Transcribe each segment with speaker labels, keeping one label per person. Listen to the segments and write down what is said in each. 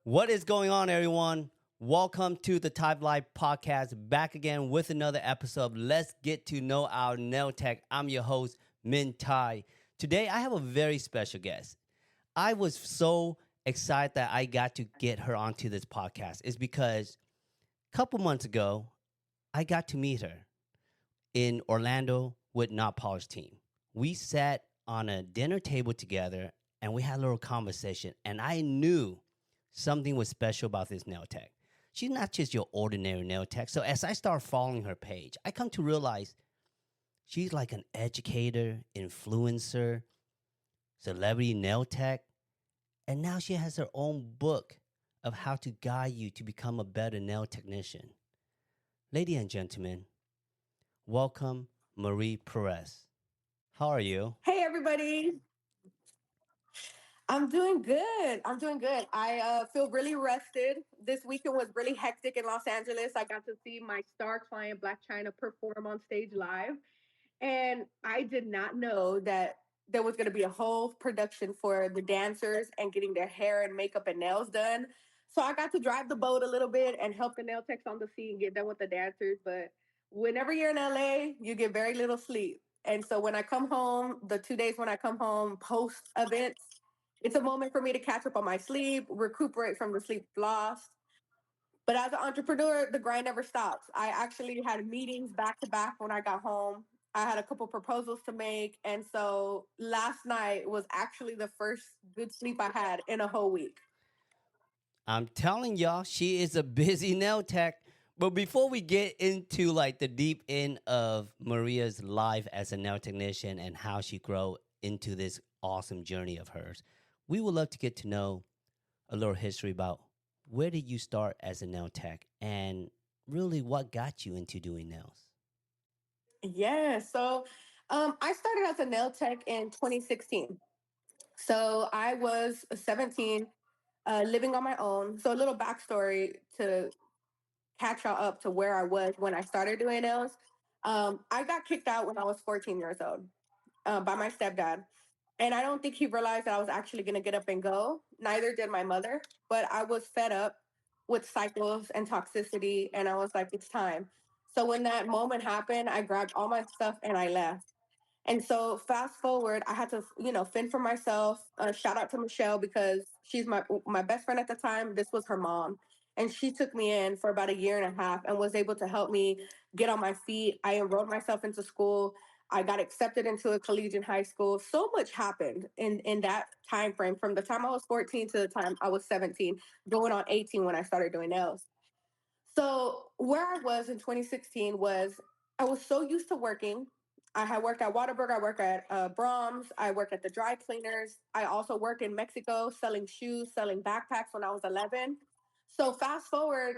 Speaker 1: What is going on, everyone? Welcome to the Type Life podcast, back again with another episode of Let's Get to Know Our Nailtech. I'm your host, Min Tai. Today, I have a very special guest. I was so excited that I got to get her onto this podcast. It's because a couple months ago, I got to meet her in Orlando with Not Polished team. We sat on a dinner table together and we had a little conversation, and I knew something was special about this nail tech. She's not just your ordinary nail tech. So as I start following her page, I come to realize she's like an educator, influencer, celebrity nail tech, and now she has her own book of how to guide you to become a better nail technician. Ladies and gentlemen, welcome Marie Perez. How are you?
Speaker 2: Hey everybody. I'm doing good. I feel really rested. This weekend was really hectic in Los Angeles. I got to see my star client Blac Chyna perform on stage live, and I did not know that there was going to be a whole production for the dancers and getting their hair and makeup and nails done. So I got to drive the boat a little bit and help the nail techs on the scene get done with the dancers. But whenever you're in LA, you get very little sleep. And so when I come home, the 2 days when I come home post events, it's a moment for me to catch up on my sleep, recuperate from the sleep lost. But as an entrepreneur, the grind never stops. I actually had meetings back to back when I got home. I had a couple proposals to make. And so last night was actually the first good sleep I had in a whole week.
Speaker 1: I'm telling y'all, she is a busy nail tech. But before we get into like the deep end of Maria's life as a nail technician and how she grew into this awesome journey of hers, we would love to get to know a little history about where did you start as a nail tech and really what got you into doing nails.
Speaker 2: Yeah. I started as a nail tech in 2016. So I was 17, living on my own. So a little backstory to catch y'all up to where I was when I started doing nails. I got kicked out when I was 14 years old by my stepdad. And I don't think he realized that I was actually going to get up and go. Neither did my mother. But I was fed up with cycles and toxicity. And I was like, it's time. So when that moment happened, I grabbed all my stuff and I left. And so fast forward, I had to, fend for myself. Shout out to Michelle because she's my best friend at the time. This was her mom, and she took me in for about a year and a half and was able to help me get on my feet. I enrolled myself into school. I got accepted into a collegiate high school. So much happened in that time frame from the time I was 14 to the time I was 17, going on 18 when I started doing nails. So where I was in 2016 was I was so used to working. I had worked at Waterburg. I worked at Brahms. I worked at the dry cleaners. I also worked in Mexico selling shoes, selling backpacks when I was 11. So fast forward,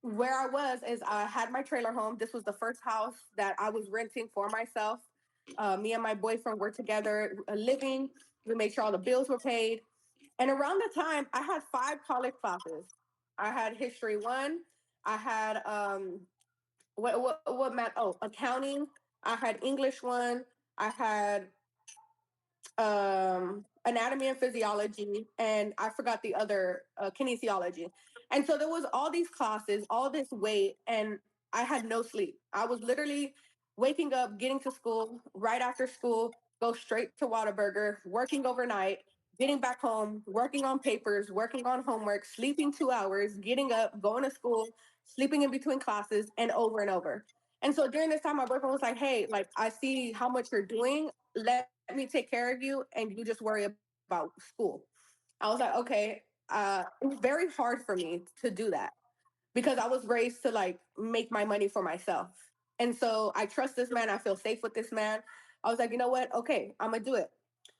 Speaker 2: where I was is I had my trailer home. This was the first house that I was renting for myself. Me and my boyfriend were together living. We made sure all the bills were paid. And around the time, I had 5 college classes. I had history one. I had what math? Oh, accounting. I had English one. I had anatomy and physiology, and I forgot the other kinesiology. And so there was all these classes, all this weight, and I had no sleep. I was literally waking up, getting to school, right after school, go straight to Whataburger, working overnight, getting back home, working on papers, working on homework, sleeping 2 hours, getting up, going to school, sleeping in between classes, and over and over. And so during this time, my boyfriend was like, "Hey, like I see how much you're doing. Let me take care of you, and you just worry about school." I was like, "Okay." It was very hard for me to do that because I was raised to like make my money for myself. And so I trust this man. I feel safe with this man. I was like, you know what? Okay, I'm gonna do it.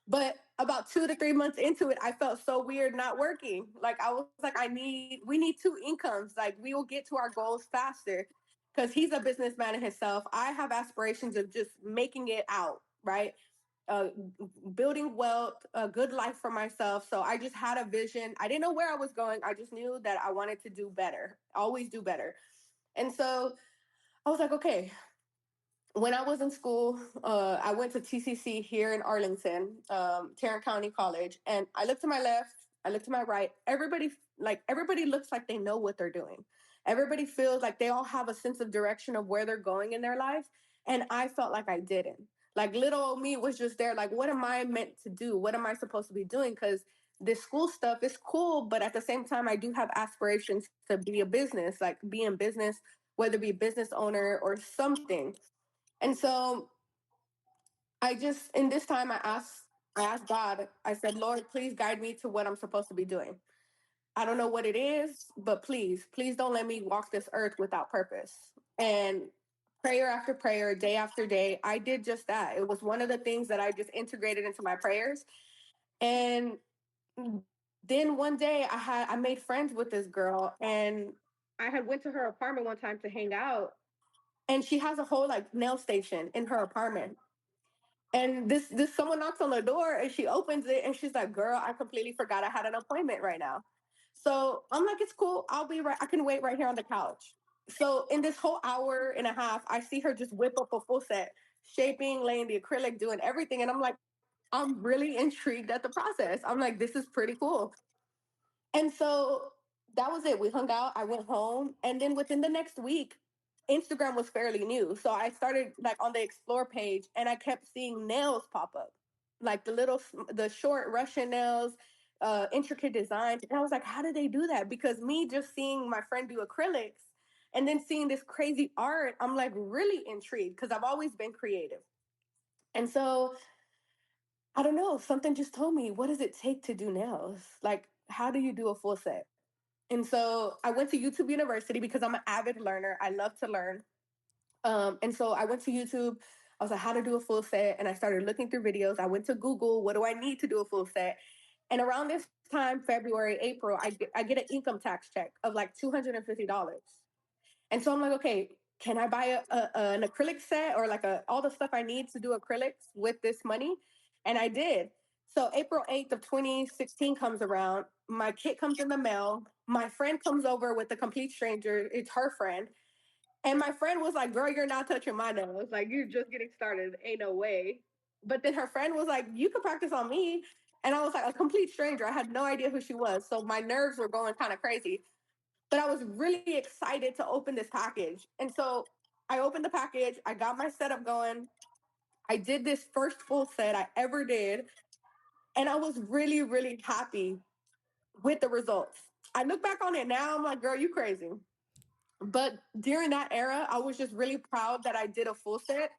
Speaker 2: But about 2 to 3 months into it, I felt so weird not working. Like I was like, we need two incomes. Like we will get to our goals faster. Because he's a businessman in himself. I have aspirations of just making it out, right? uh, Building wealth, a good life for myself. So I just had a vision. I didn't know where I was going. I just knew that I wanted to do better, always do better. And so I was like, okay. When I was in school, I went to TCC here in Arlington, Tarrant County College, and I looked to my left. I look to my right. Everybody looks like they know what they're doing. Everybody feels like they all have a sense of direction of where they're going in their life. And I felt like I didn't. Like little old me was just there, like, what am I meant to do? What am I supposed to be doing? Because this school stuff is cool, but at the same time, I do have aspirations to be a business, like be in business, whether it be a business owner or something. And so I just in this time I asked God, I said, Lord, please guide me to what I'm supposed to be doing. I don't know what it is, but please don't let me walk this earth without purpose. And prayer after prayer, day after day, I did just that. It was one of the things that I just integrated into my prayers. And then one day I made friends with this girl, and I had went to her apartment one time to hang out, and she has a whole like nail station in her apartment. And this someone knocks on the door and she opens it and she's like, "Girl, I completely forgot I had an appointment right now." So I'm like, "It's cool. I'll be right. I can wait right here on the couch." So in this whole hour and a half, I see her just whip up a full set, shaping, laying the acrylic, doing everything, and I'm like, I'm really intrigued at the process. I'm like, this is pretty cool. And so that was it. We hung out. I went home. And then within the next week, Instagram was fairly new. So I started like on the explore page and I kept seeing nails pop up, like the short Russian nails, intricate designs. And I was like, how did they do that? Because me just seeing my friend do acrylics and then seeing this crazy art, I'm like really intrigued because I've always been creative. And so I don't know, something just told me, what does it take to do nails? Like, how do you do a full set? And so I went to YouTube University because I'm an avid learner. I love to learn. And so I went to YouTube. I was like, how to do a full set. And I started looking through videos. I went to Google, what do I need to do a full set? And around this time, February, April, I get an income tax check of like $250. And so I'm like, okay, can I buy an acrylic set or like all the stuff I need to do acrylics with this money? And I did. So April 8th of 2016 comes around. My kit comes in the mail. My friend comes over with a complete stranger. It's her friend. And my friend was like, girl, you're not touching my nails. Like, you're just getting started. Ain't no way. But then her friend was like, you can practice on me. And I was like, a complete stranger. I had no idea who she was. So my nerves were going kind of crazy. But I was really excited to open this package. And so I opened the package, I got my setup going. I did this first full set I ever did. And I was really, really happy with the results. I look back on it now, I'm like, girl, you crazy. But during that era, I was just really proud that I did a full set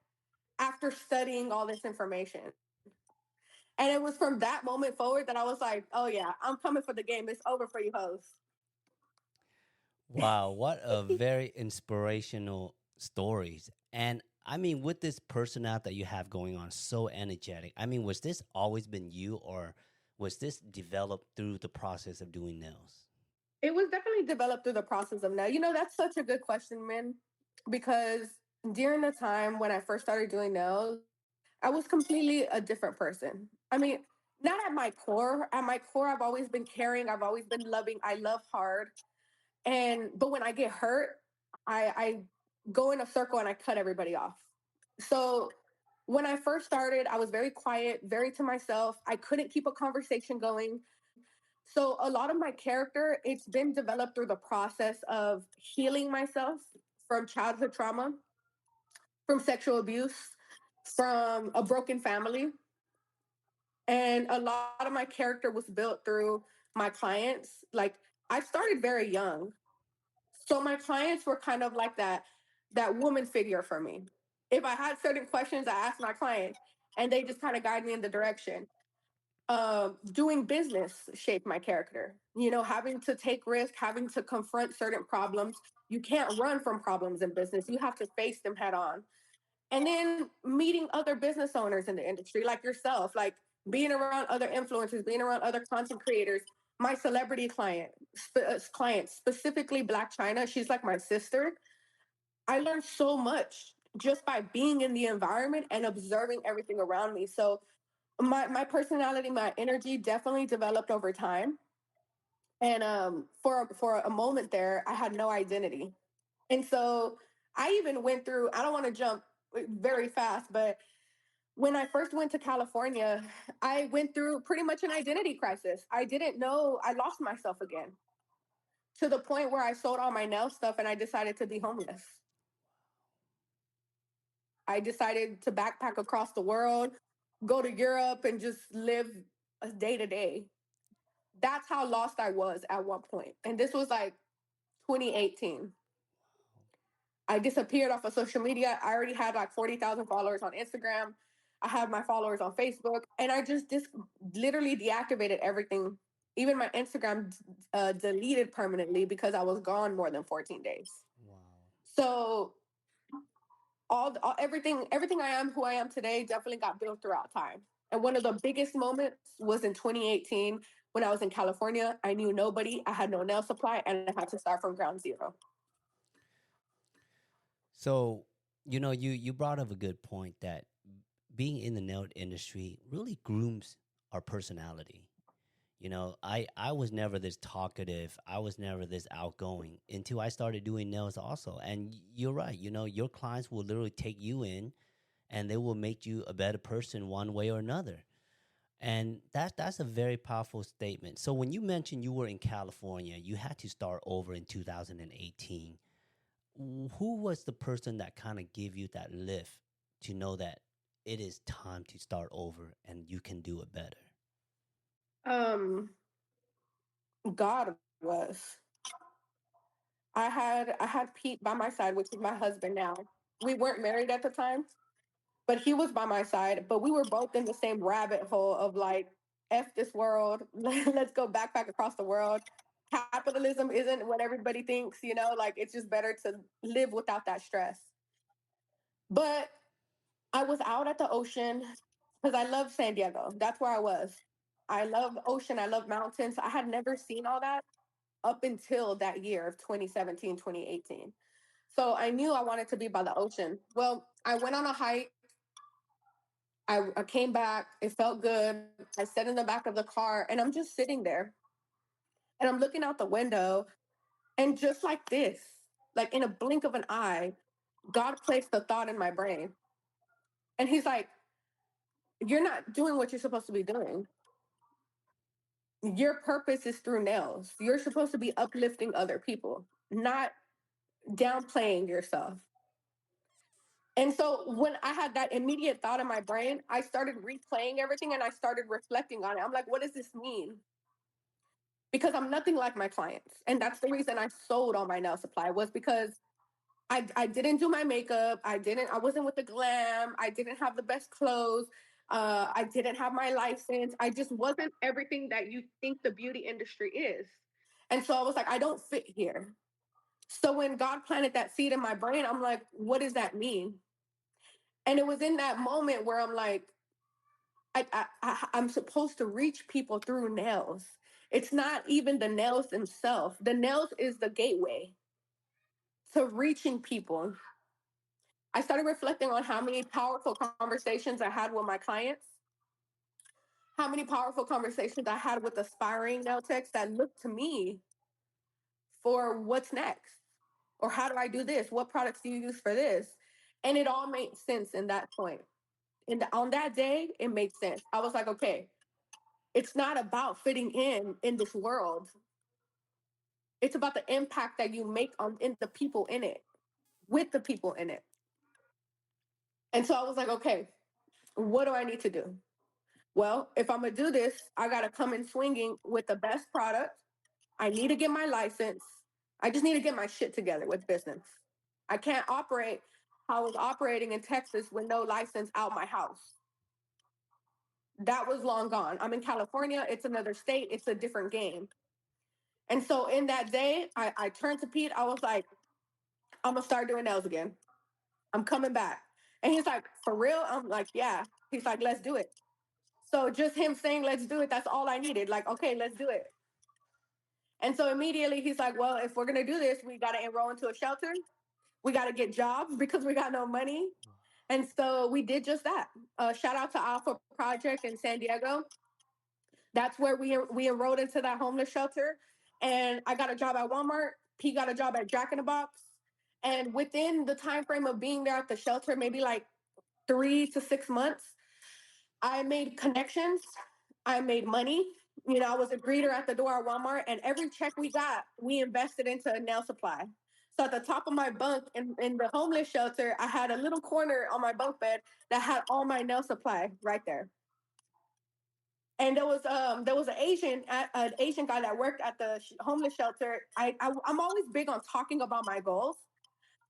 Speaker 2: after studying all this information. And it was from that moment forward that I was like, oh yeah, I'm coming for the game. It's over for you hoes.
Speaker 1: Wow, what a very inspirational stories. And I mean, with this personality that you have going on, so energetic. I mean, was this always been you, or was this developed through the process of doing nails?
Speaker 2: It was definitely developed through the process of now. You know, that's such a good question, man, because during the time when I first started doing nails, I was completely a different person. I mean, not at my core. At my core, I've always been caring. I've always been loving. I love hard. But when I get hurt, I go in a circle and I cut everybody off. So when I first started, I was very quiet, very to myself. I couldn't keep a conversation going. So a lot of my character, it's been developed through the process of healing myself from childhood trauma, from sexual abuse, from a broken family. And a lot of my character was built through my clients. Like I started very young. So my clients were kind of like that woman figure for me. If I had certain questions, I asked my client and they just kind of guide me in the direction. Doing business shaped my character. You know, having to take risk, having to confront certain problems. You can't run from problems in business. You have to face them head on. And then meeting other business owners in the industry, like yourself, like being around other influencers, being around other content creators. My celebrity client, specifically Blac Chyna, she's like my sister. I learned so much just by being in the environment and observing everything around me. So my personality, my energy definitely developed over time. And for a moment there, I had no identity. And so I even went through, I don't want to jump very fast, but When I first went to California, I went through pretty much an identity crisis. I didn't know, I lost myself again, to the point where I sold all my nail stuff and I decided to be homeless. I decided to backpack across the world, go to Europe, and just live a day to day. That's how lost I was at one point. And this was like 2018. I disappeared off of social media. I already had like 40,000 followers on Instagram. I had my followers on Facebook, and I just literally deactivated everything. Even my Instagram deleted permanently because I was gone more than 14 days.
Speaker 1: Wow.
Speaker 2: So everything I am who I am today definitely got built throughout time. And one of the biggest moments was in 2018 when I was in California. I knew nobody, I had no nail supply, and I had to start from ground zero.
Speaker 1: So, you brought up a good point that being in the nail industry really grooms our personality. I was never this talkative. I was never this outgoing until I started doing nails also. And you're right. Your clients will literally take you in and they will make you a better person one way or another. And that's a very powerful statement. So when you mentioned you were in California, you had to start over in 2018. Who was the person that kind of gave you that lift to know that it is time to start over and you can do it better?
Speaker 2: Um, God was. I had Pete by my side, which is my husband now. We weren't married at the time, but he was by my side. But we were both in the same rabbit hole of like, F this world. Let's go backpack across the world. Capitalism isn't what everybody thinks, like it's just better to live without that stress. But I was out at the ocean because I love San Diego. That's where I was. I love ocean. I love mountains. I had never seen all that up until that year of 2017, 2018. So I knew I wanted to be by the ocean. Well, I went on a hike. I came back. It felt good. I sat in the back of the car and I'm just sitting there and I'm looking out the window. And just like this, like in a blink of an eye, God placed the thought in my brain. And He's like, you're not doing what you're supposed to be doing. Your purpose is through nails. You're supposed to be uplifting other people, not downplaying yourself. And so when I had that immediate thought in my brain, I started replaying everything and I started reflecting on it. I'm like, what does this mean? Because I'm nothing like my clients. And that's the reason I sold all my nail supply, was because I didn't do my makeup. I wasn't with the glam. I didn't have the best clothes. I didn't have my license. I just wasn't everything that you think the beauty industry is. And so I was like, I don't fit here. So when God planted that seed in my brain, I'm like, what does that mean? And it was in that moment where I'm like, I'm supposed to reach people through nails. It's not even the nails themselves. The nails is the gateway to reaching people. I started reflecting on how many powerful conversations I had with my clients, how many powerful conversations I had with aspiring nail techs that looked to me for what's next, or how do I do this? What products do you use for this? And it all made sense in that point. And on that day, it made sense. I was like, okay, it's not about fitting in this world. It's about the impact that you make on in the people in it, with the people in it. And so I was like, okay, what do I need to do? Well, if I'm gonna do this, I gotta come in swinging with the best product. I need to get my license. I just need to get my shit together with business. I can't operate how I was operating in Texas with no license out my house. That was long gone. I'm in California. It's another state. It's a different game. And so in that day, I turned to Pete. I was like, I'm gonna start doing nails again. I'm coming back. And he's like, for real? I'm like, yeah. He's like, let's do it. So just him saying, let's do it, that's all I needed. Like, okay, let's do it. And so immediately he's like, well, if we're gonna do this, we gotta enroll into a shelter. We gotta get jobs because we got no money. And so we did just that. Shout out to Alpha Project in San Diego. That's where we enrolled into that homeless shelter. And I got a job at Walmart. He got a job at Jack in the Box. And within the time frame of being there at the shelter, maybe like 3 to 6 months, I made connections. I made money. You know, I was a greeter at the door at Walmart, and every check we got, we invested into a nail supply. So at the top of my bunk in the homeless shelter, I had a little corner on my bunk bed that had all my nail supply right there. And there was an Asian guy that worked at the homeless shelter. I'm always big on talking about my goals.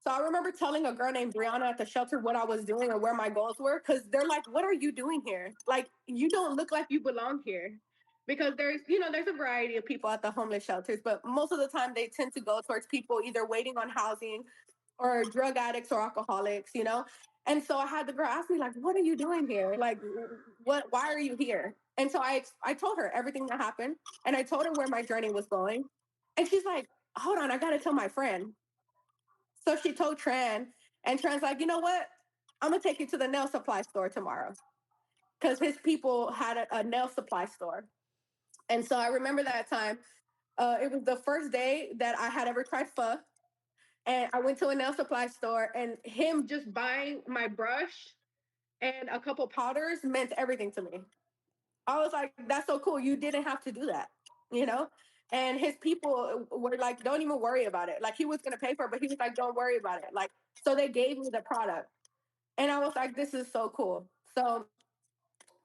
Speaker 2: So I remember telling a girl named Brianna at the shelter what I was doing or where my goals were, because they're like, "What are you doing here? Like, you don't look like you belong here." Because there's a variety of people at the homeless shelters, but most of the time they tend to go towards people either waiting on housing or drug addicts or alcoholics. And so I had the girl ask me, like, "What are you doing here? Like, what? Why are you here?" And so I told her everything that happened, and I told her where my journey was going, and she's like, "Hold on, I got to tell my friend." So she told Tran, and Tran's like, "You know what? I'm gonna take you to the nail supply store tomorrow," because his people had a nail supply store. And so I remember that time. It was the first day that I had ever tried pho, and I went to a nail supply store, and him just buying my brush and a couple powders meant everything to me. I was like, "That's so cool. You didn't have to do that, you know." And his people were like, "Don't even worry about it." Like, he was gonna pay for it, but he was like, "Don't worry about it." Like, so they gave me the product. And I was like, "This is so cool." So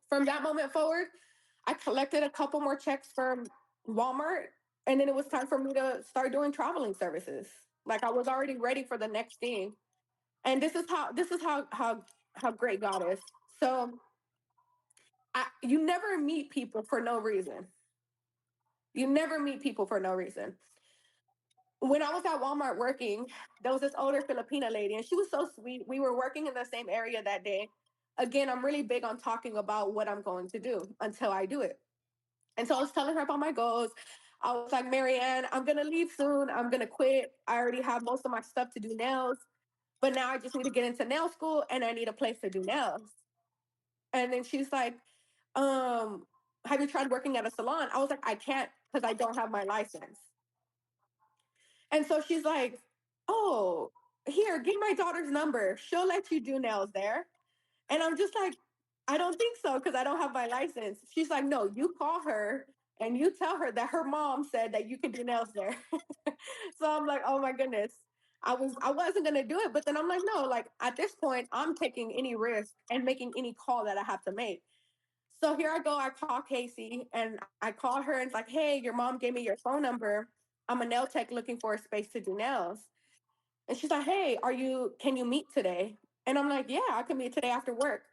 Speaker 2: from that moment forward, I collected a couple more checks from Walmart. And then it was time for me to start doing traveling services. Like, I was already ready for the next thing. And this is how great God is. So you never meet people for no reason. You never meet people for no reason. When I was at Walmart working, there was this older Filipina lady, and she was so sweet. We were working in the same area that day. Again, I'm really big on talking about what I'm going to do until I do it. And so I was telling her about my goals. I was like, "Marianne, I'm going to leave soon. I'm going to quit. I already have most of my stuff to do nails, but now I just need to get into nail school and I need a place to do nails." And then she's like, um, "Have you tried working at a salon?" I was like, "I can't because I don't have my license." And so she's like, "Oh, here, give my daughter's number. She'll let you do nails there." And I'm just like, "I don't think so because I don't have my license." She's like, "No, you call her and you tell her that her mom said that you can do nails there." So I'm like, "Oh my goodness." I wasn't gonna do it, but then I'm like, "No, like, at this point, I'm taking any risk and making any call that I have to make." So here I go. I call Casey and I call her and it's like, "Hey, your mom gave me your phone number. I'm a nail tech looking for a space to do nails." And she's like, "Hey, can you meet today?" And I'm like, "Yeah, I can meet today after work."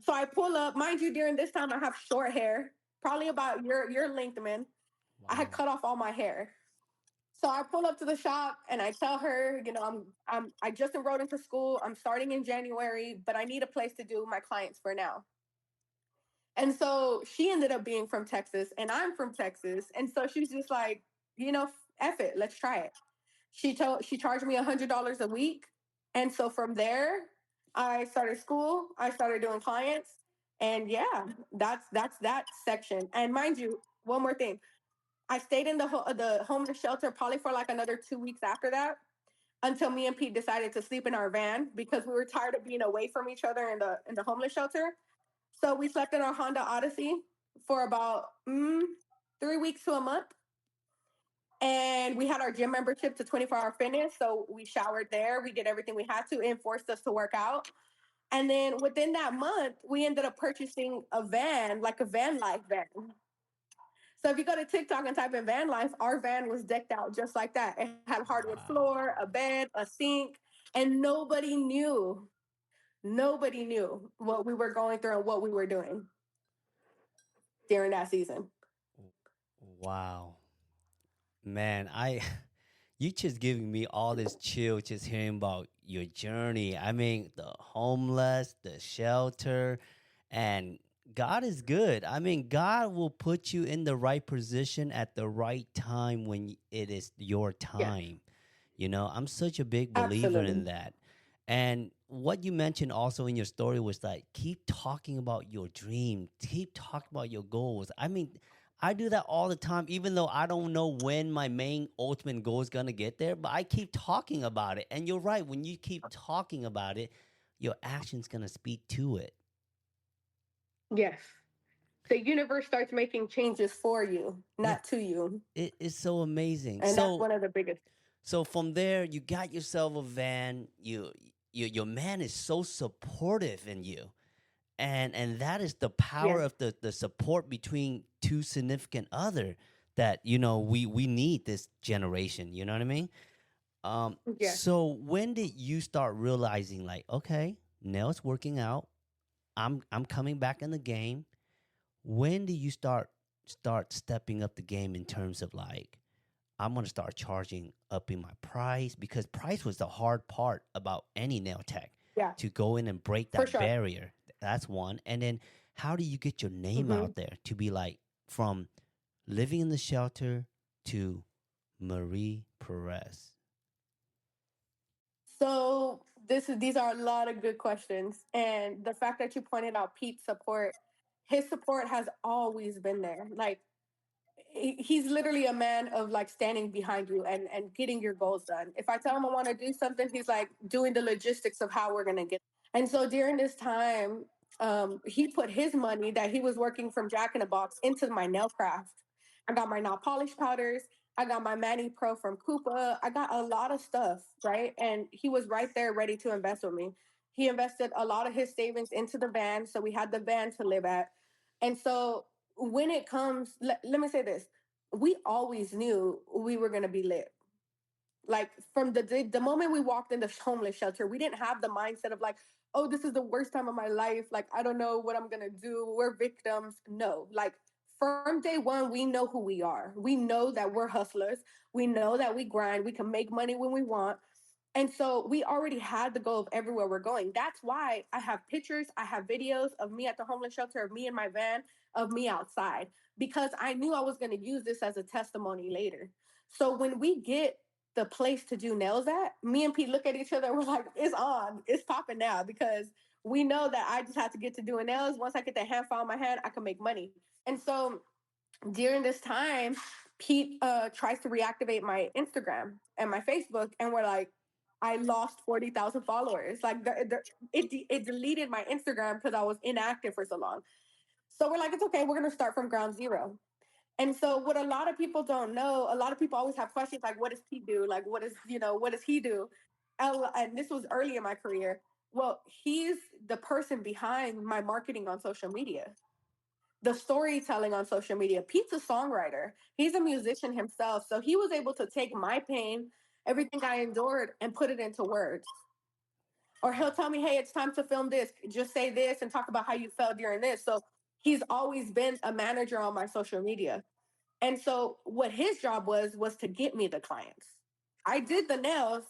Speaker 2: So I pull up, mind you, during this time I have short hair, probably about your length, man. I had
Speaker 1: Wow.
Speaker 2: cut off all my hair. So I pull up to the shop and I tell her, I just enrolled into school. I'm starting in January, but I need a place to do my clients for now. And so she ended up being from Texas and I'm from Texas. And so she's just like, F it, let's try it. She charged me $100 a week. And so from there, I started school, I started doing clients. And yeah, that's that section. And mind you, one more thing. I stayed in the homeless shelter probably for like another 2 weeks after that, until me and Pete decided to sleep in our van because we were tired of being away from each other in the homeless shelter. So we slept in our Honda Odyssey for about 3 weeks to a month. And we had our gym membership to 24-hour fitness. So we showered there. We did everything we had to. It forced us to work out. And then within that month, we ended up purchasing a van, like a van life van. So if you go to TikTok and type in van life, our van was decked out just like that. It had hardwood
Speaker 1: Wow.
Speaker 2: floor, a bed, a sink, and nobody knew. Nobody knew what we were going through and what we were doing during that season.
Speaker 1: Wow. Man, you just giving me all this chill just hearing about your journey. I mean, the homeless, the shelter, and God is good. I mean, God will put you in the right position at the right time when it is your
Speaker 2: Yes,
Speaker 1: time. I'm such a big believer in
Speaker 2: absolutely.
Speaker 1: that. And what you mentioned also in your story was like, keep talking about your dream, keep talking about your goals. I mean, I do that all the time, even though I don't know when my main ultimate goal is gonna get there, but I keep talking about it. And you're right, when you keep talking about it, your action's gonna speak to it.
Speaker 2: Yes. The universe starts making changes for you,
Speaker 1: Yeah,
Speaker 2: not to you.
Speaker 1: it is so amazing.
Speaker 2: And that's one of the biggest.
Speaker 1: So from there, you got yourself a van. Your man is so supportive in you, and that is the power
Speaker 2: Yes.
Speaker 1: of the support between two significant other that we need this generation. You know what I mean?
Speaker 2: Yes.
Speaker 1: So when did you start realizing like, okay, now it's working out. I'm coming back in the game. When did you start stepping up the game in terms of like, I'm gonna start charging upping my price, because price was the hard part about any nail tech,
Speaker 2: Yeah,
Speaker 1: to go in and break
Speaker 2: for
Speaker 1: that
Speaker 2: sure.
Speaker 1: barrier. That's one. And then how do you get your name
Speaker 2: Hmm.
Speaker 1: out there to be like, from living in the shelter to Marie Perez?
Speaker 2: So these are a lot of good questions, and the fact that you pointed out Pete's support, his support has always been there. Like he's literally a man of like standing behind you and getting your goals done. If I tell him I want to do something, he's like doing the logistics of how we're gonna get. And so during this time, he put his money that he was working from Jack in the Box into my nail craft. I got my nail polish powders. I got my Manny Pro from Koopa. I got a lot of stuff, right? And he was right there ready to invest with me. He invested a lot of his savings into the van, so we had the van to live at. And so when it comes, let me say this, we always knew we were going to be lit. Like from the moment we walked in the homeless shelter, we didn't have the mindset of like, oh, this is the worst time of my life, like I don't know what I'm going to do, we're victims. No, like from day one we know who we are. We know that we're hustlers. We know that we grind, we can make money when we want. And so we already had the goal of everywhere we're going. That's why I have pictures, I have videos of me at the homeless shelter, of me in my van, of me outside, because I knew I was going to use this as a testimony later. So when we get the place to do nails at, me and Pete look at each other, we're like, it's on, it's popping now, because we know that I just have to get to doing nails. Once I get the hand file in my hand, I can make money. And so during this time, Pete tries to reactivate my Instagram and my Facebook, and we're like, I lost 40,000 followers. Like it deleted my Instagram because I was inactive for so long. So we're like, it's okay. We're gonna start from ground zero. And so what a lot of people don't know, a lot of people always have questions like, what does Pete do? Like, what does he do? And this was early in my career. Well, he's the person behind my marketing on social media, the storytelling on social media. Pete's a songwriter. He's a musician himself. So he was able to take my pain, everything I endured, and put it into words. Or he'll tell me, hey, it's time to film this. Just say this and talk about how you felt during this. So he's always been a manager on my social media. And so what his job was to get me the clients. I did the nails,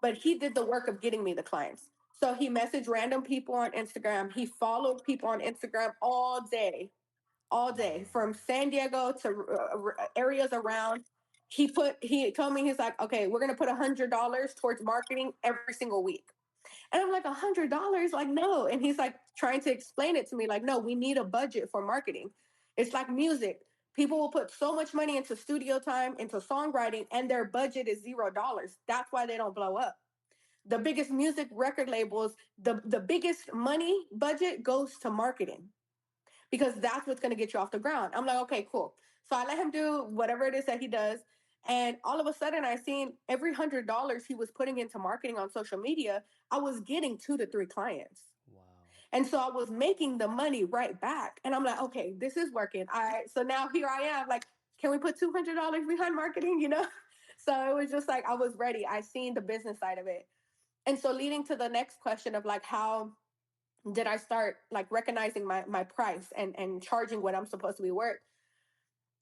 Speaker 2: but he did the work of getting me the clients. So he messaged random people on Instagram. He followed people on Instagram all day from San Diego to areas around. He told me, he's like, okay, we're gonna put $100 towards marketing every single week. And I'm like, $100? Like, no. And he's like trying to explain it to me, like, no, we need a budget for marketing. It's like music. People will put so much money into studio time, into songwriting, and their budget is $0. That's why they don't blow up. The biggest music record labels, the biggest money budget goes to marketing, because that's what's going to get you off the ground. I'm like, okay, cool. So I let him do whatever it is that he does. And all of a sudden, I seen every $100 he was putting into marketing on social media, I was getting 2 to 3 clients.
Speaker 1: Wow.
Speaker 2: And so I was making the money right back. And I'm like, okay, this is working. All right. So now here I am. Like, can we put $200 behind marketing? You know? So it was just like, I was ready. I seen the business side of it. And so leading to the next question of like, how did I start like recognizing my price and charging what I'm supposed to be worth?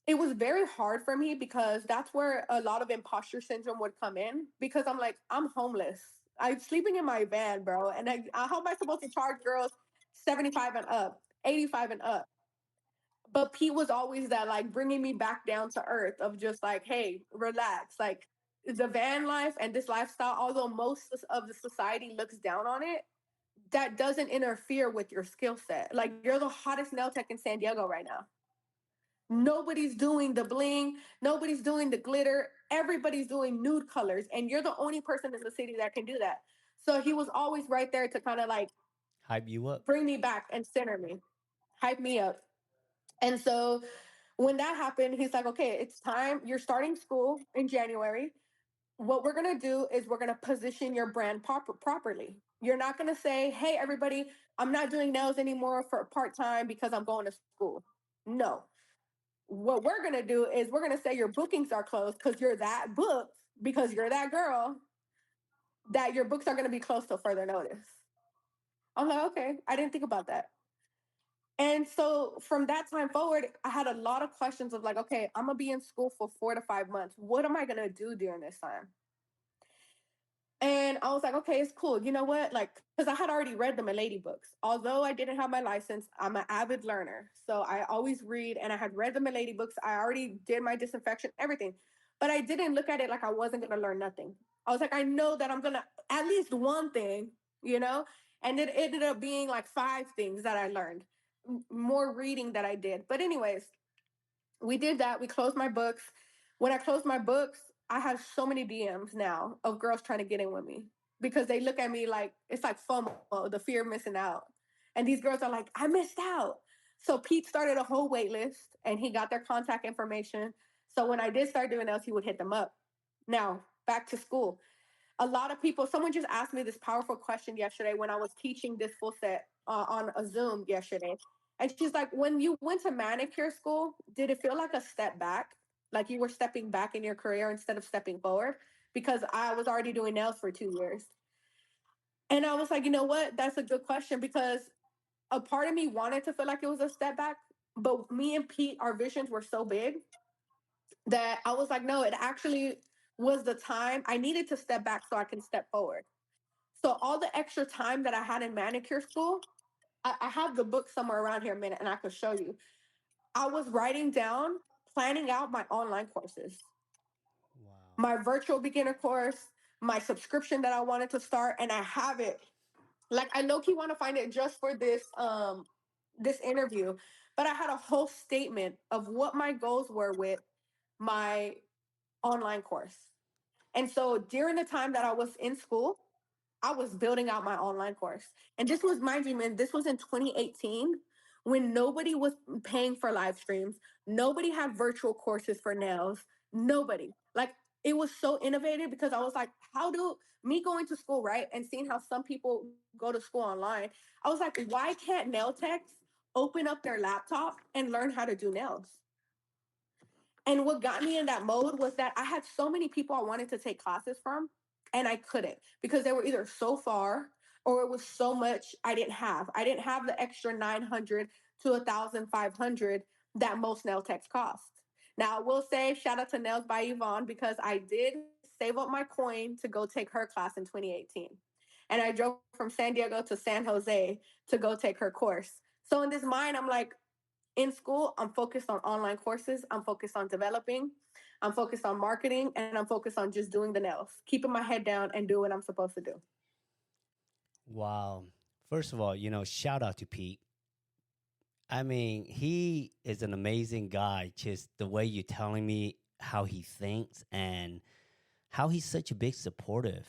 Speaker 2: It was very hard for me, because that's where a lot of imposter syndrome would come in, because I'm like, I'm homeless. I'm sleeping in my van, bro. And how am I supposed to charge girls 75 and up, 85 and up? But Pete was always that, like, bringing me back down to earth of just like, hey, relax. Like, the van life and this lifestyle, although most of the society looks down on it, that doesn't interfere with your skill set. Like, you're the hottest nail tech in San Diego right now. Nobody's doing the bling, nobody's doing the glitter, everybody's doing nude colors, and you're the only person in the city that can do that. So he was always right there to kind of like
Speaker 1: Hype you up.
Speaker 2: bring me back and center me. hype me up. And so when that happened, he's like, okay, it's time. You're starting school in January. What we're going to do is we're going to position your brand properly. You're not going to say, hey, everybody, I'm not doing nails anymore for part time because I'm going to school. No. What we're going to do is we're going to say your bookings are closed because you're that booked, because you're that girl, that your books are going to be closed till further notice. I'm like, okay, I didn't think about that. And so from that time forward, I had a lot of questions of like, okay, I'm gonna be in school for 4 to 5 months. What am I gonna do during this time? And I was like, okay, it's cool. You know what? Like, because I had already read the Milady books. Although I didn't have my license, I'm an avid learner. So I always read, and I had read the Milady books. I already did my disinfection, everything. But I didn't look at it like I wasn't going to learn nothing. I was like, I know that I'm going to at least one thing, you know? And it ended up being like 5 things that I learned, more reading that I did. But, anyways, we did that. We closed my books. When I closed my books, I have so many DMs now of girls trying to get in with me because they look at me like it's like FOMO, the fear of missing out. And these girls are like, I missed out. So Pete started a whole wait list and he got their contact information. So when I did start doing else, he would hit them up. Now, back to school. A lot of people, someone just asked me this powerful question yesterday when I was teaching this full set on a Zoom yesterday. And she's like, when you went to manicure school, did it feel like a step back? Like you were stepping back in your career instead of stepping forward? Because I was already doing nails for 2 years. And I was like, you know what? That's a good question because a part of me wanted to feel like it was a step back. But me and Pete, our visions were so big that I was like, no, it actually was the time I needed to step back so I can step forward. So all the extra time that I had in manicure school, I have the book somewhere around here a minute and I could show you. I was writing down, planning out my online courses,
Speaker 1: Wow.
Speaker 2: my virtual beginner course, my subscription that I wanted to start, and I have it. Like I low key want to find it just for this interview, but I had a whole statement of what my goals were with my online course. And so during the time that I was in school, I was building out my online course. And this was, mind you, man, this was in 2018 when nobody was paying for live streams. Nobody had virtual courses for nails. Nobody. Like, it was so innovative because I was like, how do me going to school, right? And seeing how some people go to school online, I was like, why can't nail techs open up their laptop and learn how to do nails? And what got me in that mode was that I had so many people I wanted to take classes from, and I couldn't because they were either so far or it was so much I didn't have. I didn't have the extra 900 to 1,500 that most nail techs cost. Now, I will say shout out to Nails by Yvonne because I did save up my coin to go take her class in 2018. And I drove from San Diego to San Jose to go take her course. So in this mind, I'm like, in school, I'm focused on online courses. I'm focused on developing. I'm focused on marketing, and I'm focused on just doing the nails, keeping my head down and doing what I'm supposed to do.
Speaker 1: Wow. First of all, shout out to Pete. I mean, he is an amazing guy. Just the way you're telling me how he thinks and how he's such a big supporter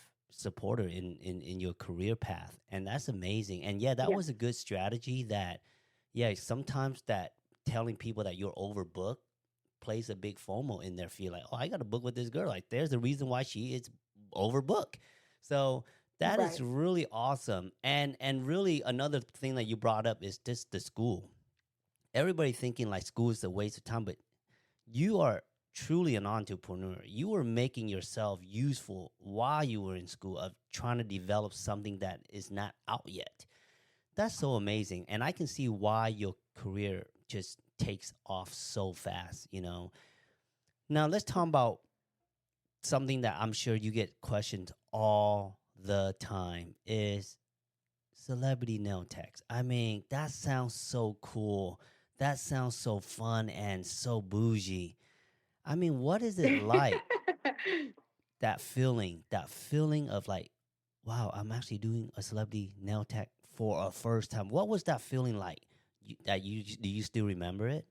Speaker 1: in your career path. And that's amazing. And yeah, that
Speaker 2: Yeah.
Speaker 1: was a good strategy that, yeah, sometimes that telling people that you're overbooked plays a big FOMO in their feel like, oh, I got to book with this girl. Like, there's a reason why she is overbooked. So that is
Speaker 2: Right.
Speaker 1: really awesome. And really another thing that you brought up is just the school. Everybody thinking like school is a waste of time, but you are truly an entrepreneur. You were making yourself useful while you were in school of trying to develop something that is not out yet. That's so amazing. And I can see why your career just takes off so fast. Now let's talk about something that I'm sure you get questioned all the time is celebrity nail techs. I mean, that sounds so cool. That sounds so fun and so bougie. I mean, what is it like that feeling of like, wow, I'm actually doing a celebrity nail tech for a first time. What was that feeling like? Do you still remember it?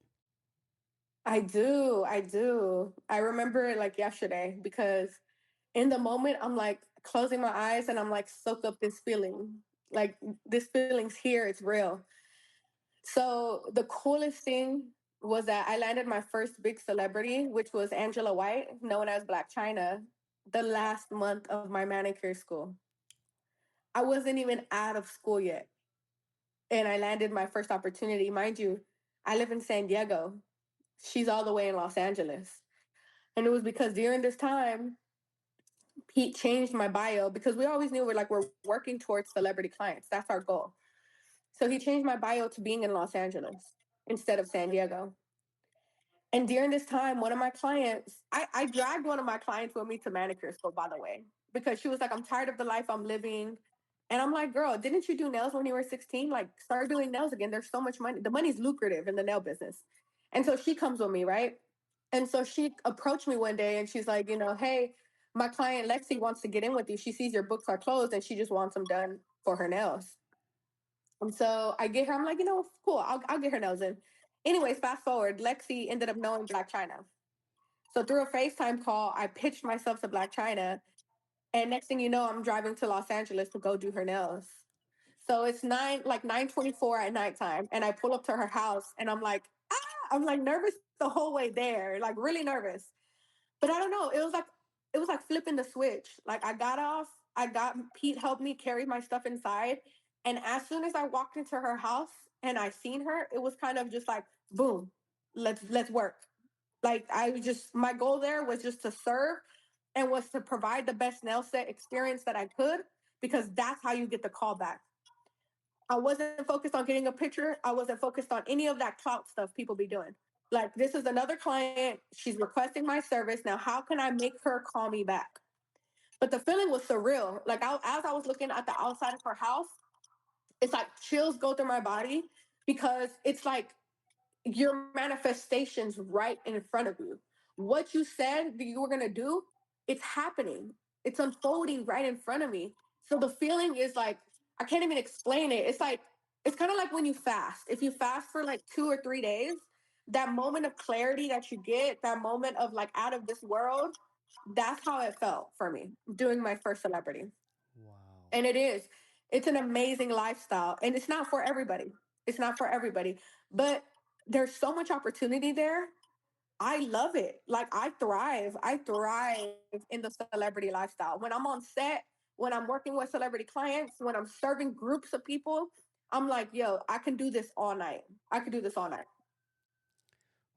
Speaker 2: I do. I do. I remember it like yesterday because in the moment, I'm like closing my eyes and I'm like, soak up this feeling. Like, this feeling's here. It's real. So the coolest thing was that I landed my first big celebrity, which was Angela White, known as Blac Chyna, the last month of my manicure school. I wasn't even out of school yet. And I landed my first opportunity. Mind you, I live in San Diego. She's all the way in Los Angeles. And it was because during this time, Pete changed my bio because we always knew we're working towards celebrity clients. That's our goal. So he changed my bio to being in Los Angeles instead of San Diego. And during this time, one of my clients, I dragged one of my clients with me to manicure school, by the way, because she was like, I'm tired of the life I'm living. And I'm like, girl, didn't you do nails when you were 16? Like, start doing nails again. There's so much money. The money's lucrative in the nail business. And so she comes with me, right? And so she approached me one day and she's like, hey, my client Lexi wants to get in with you. She sees your books are closed and she just wants them done for her nails. And so I get her, I'm like, cool, I'll get her nails in. Anyways, fast forward, Lexi ended up knowing Blac Chyna. So through a FaceTime call, I pitched myself to Blac Chyna. And next thing you know, I'm driving to Los Angeles to go do her nails. So it's 9:24 at nighttime. And I pull up to her house and I'm like nervous the whole way there, like really nervous. But I don't know. It was like flipping the switch. Like I got off, I got Pete helped me carry my stuff inside. And as soon as I walked into her house and I seen her, it was kind of just like, boom, let's work. Like I was just my goal there was just to serve and was to provide the best nail set experience that I could because that's how you get the call back. I wasn't focused on getting a picture. I wasn't focused on any of that clout stuff people be doing. Like, this is another client. She's requesting my service. Now, how can I make her call me back? But the feeling was surreal. Like, as I was looking at the outside of her house, it's like chills go through my body because it's like your manifestations right in front of you. What you said that you were going to do, it's happening. It's unfolding right in front of me. So the feeling is like, I can't even explain it. It's kind of like when you fast. If you fast for like 2 or 3 days, that moment of clarity that you get, that moment of like out of this world, that's how it felt for me doing my first celebrity.
Speaker 1: Wow.
Speaker 2: And it is. It's an amazing lifestyle. And it's not for everybody. It's not for everybody. But there's so much opportunity there. I love it. Like I thrive. I thrive in the celebrity lifestyle. When I'm on set, when I'm working with celebrity clients, when I'm serving groups of people, I'm like, yo, I can do this all night. I could do this all night.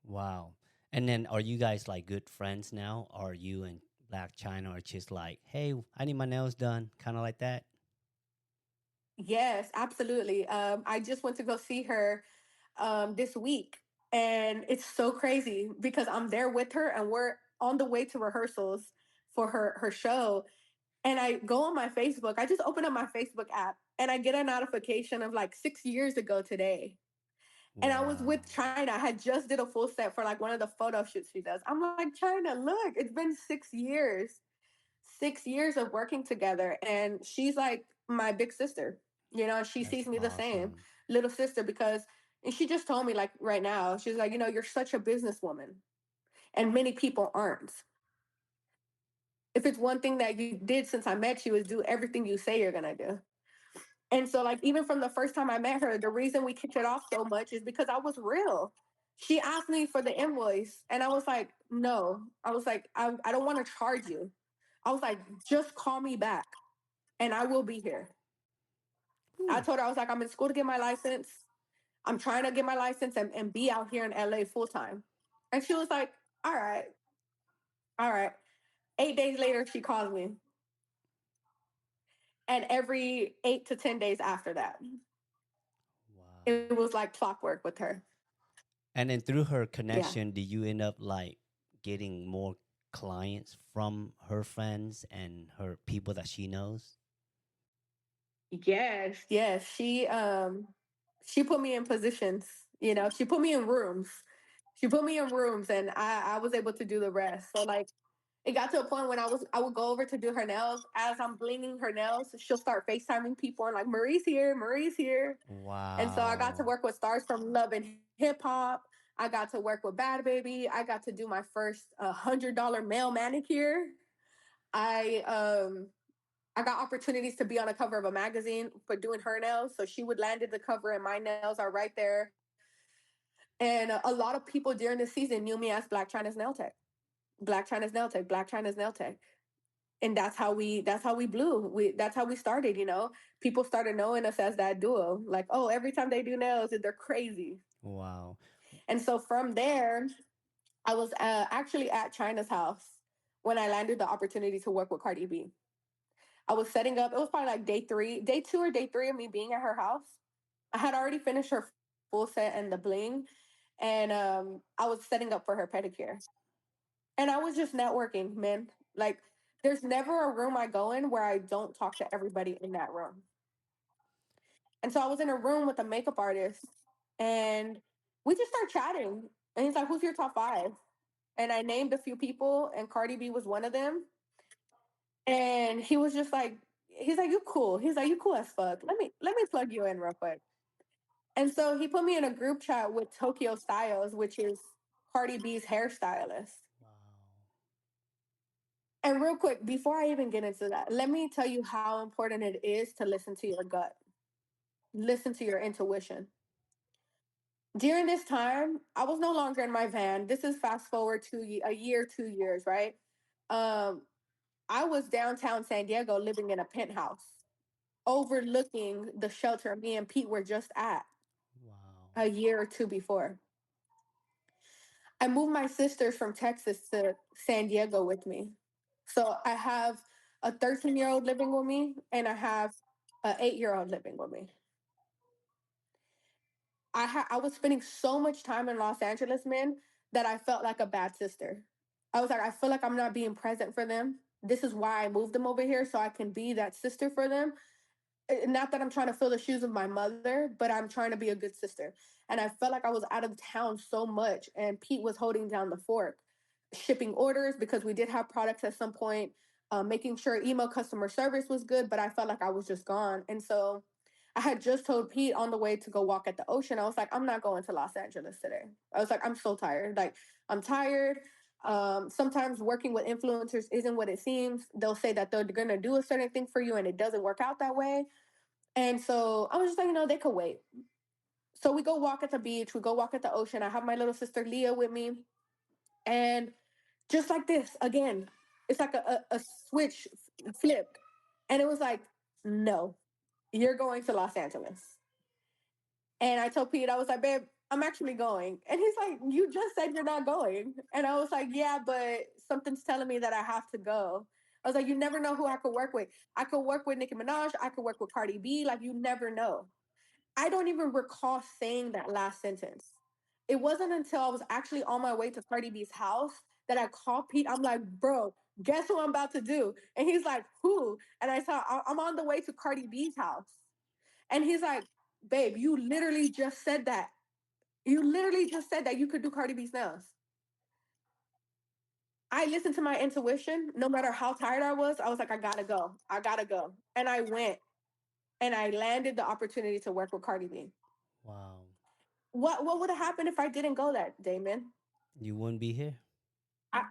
Speaker 1: Wow. And then are you guys like good friends now? Are you and Black China are just like, hey, I need my nails done, kind of like that?
Speaker 2: Yes, absolutely. I just went to go see her this week. And it's so crazy because I'm there with her and we're on the way to rehearsals for her show. And I go on my Facebook. I just open up my Facebook app and I get a notification of like 6 years ago today. And I was with
Speaker 1: Wow.
Speaker 2: China. I had just did a full set for like one of the photo shoots she does. I'm like, China, look, it's been 6 years, 6 years of working together. And she's like my big sister, she
Speaker 1: That's
Speaker 2: sees me the same
Speaker 1: awesome.
Speaker 2: little sister because, and she just told me like right now, she's like, you're such a businesswoman and many people aren't. If it's one thing that you did since I met you is do everything you say you're going to do. And so, like, even from the first time I met her, the reason we kicked it off so much is because I was real. She asked me for the invoice, and I was like, no. I was like, I don't want to charge you. I was like, just call me back, and I will be here. I
Speaker 1: Whew.
Speaker 2: told her, I was like, I'm in school to get my license. I'm trying to get my license and be out here in LA full time. And she was like, all right, all right. 8 days later, she calls me. And every 8 to 10 days after that,
Speaker 1: Wow.
Speaker 2: it was like clockwork with her.
Speaker 1: And then through her
Speaker 2: Yeah.
Speaker 1: connection, did you end up like getting more clients from her friends and her people that she knows?
Speaker 2: Yes, yes. She put me in positions, she put me in rooms. She put me in rooms and I was able to do the rest. So like it got to a point when I would go over to do her nails. As I'm blinging her nails, she'll start FaceTiming people and like Marie's here, Marie's here. And so I got to
Speaker 1: Wow.
Speaker 2: work with stars from Love and Hip Hop. I got to work with Bad Baby. I got to do my first $100 male manicure. I I got opportunities to be on a cover of a magazine for doing her nails. So she would land at the cover and my nails are right there. And a lot of people during the season knew me as Blac Chyna's Nailtech. Blac Chyna's Nailtech, Blac Chyna's Nailtech. And that's how we blew. That's how we started, you know. People started knowing us as that duo. Like, oh, every time they do nails, they're crazy.
Speaker 1: Wow.
Speaker 2: And so from there, I was actually at China's house when I landed the opportunity to work with Cardi B. I was setting up, it was probably like day two or day three of me being at her house. I had already finished her full set and the bling, and I was setting up for her pedicure. And I was just networking, man. Like, there's never a room I go in where I don't talk to everybody in that room. And so I was in a room with a makeup artist, and we just started chatting. And he's like, "Who's your top five?" And I named a few people, and Cardi B was one of them. And he was just like, he's like, "You cool." He's like, "You cool as fuck. Let me plug you in real quick." And so he put me in a group chat with Tokyo Styles, which is Cardi B's hairstylist.
Speaker 1: Wow.
Speaker 2: And real quick, before I even get into that, let me tell you how important it is to listen to your gut, listen to your intuition. During this time, I was no longer in my van. This is fast forward to a year, 2 years, right? Um, I was downtown San Diego living in a penthouse overlooking the shelter me and Pete were just at
Speaker 1: Wow.
Speaker 2: a year or two before. I moved my sisters from Texas to San Diego with me. So I have a 13-year-old living with me, and I have an 8-year-old living with me. I was spending so much time in Los Angeles, man, that I felt like a bad sister. I was like, I feel like I'm not being present for them. This is why I moved them over here so I can be that sister for them. Not that I'm trying to fill the shoes of my mother, but I'm trying to be a good sister. And I felt like I was out of town so much, and Pete was holding down the fort, shipping orders because we did have products at some point, making sure email customer service was good, but I felt like I was just gone. And so I had just told Pete on the way to go walk at the ocean, I was like, I'm not going to Los Angeles today. I was like, I'm so tired. Like, I'm tired. Sometimes working with influencers isn't what it seems. They'll say that they're going to do a certain thing for you and it doesn't work out that way. And so I was just like, they could wait. So we go walk at the beach, we go walk at the ocean. I have my little sister Leah with me. And just like this, again, it's like a switch flipped. And it was like, no, you're going to Los Angeles. And I told Pete, I was like, babe, I'm actually going. And he's like, you just said you're not going. And I was like, yeah, but something's telling me that I have to go. I was like, you never know who I could work with. I could work with Nicki Minaj. I could work with Cardi B. Like, you never know. I don't even recall saying that last sentence. It wasn't until I was actually on my way to Cardi B's house that I called Pete. I'm like, bro, guess what I'm about to do? And he's like, who? And I saw, I'm on the way to Cardi B's house. And he's like, babe, you literally just said that. You literally just said that you could do Cardi B's nails. I listened to my intuition. No matter how tired I was like, I gotta go. I gotta go. And I went, and I landed the opportunity to work with Cardi B.
Speaker 1: Wow.
Speaker 2: What would have happened if I didn't go that day, man?
Speaker 1: You wouldn't be here.
Speaker 2: I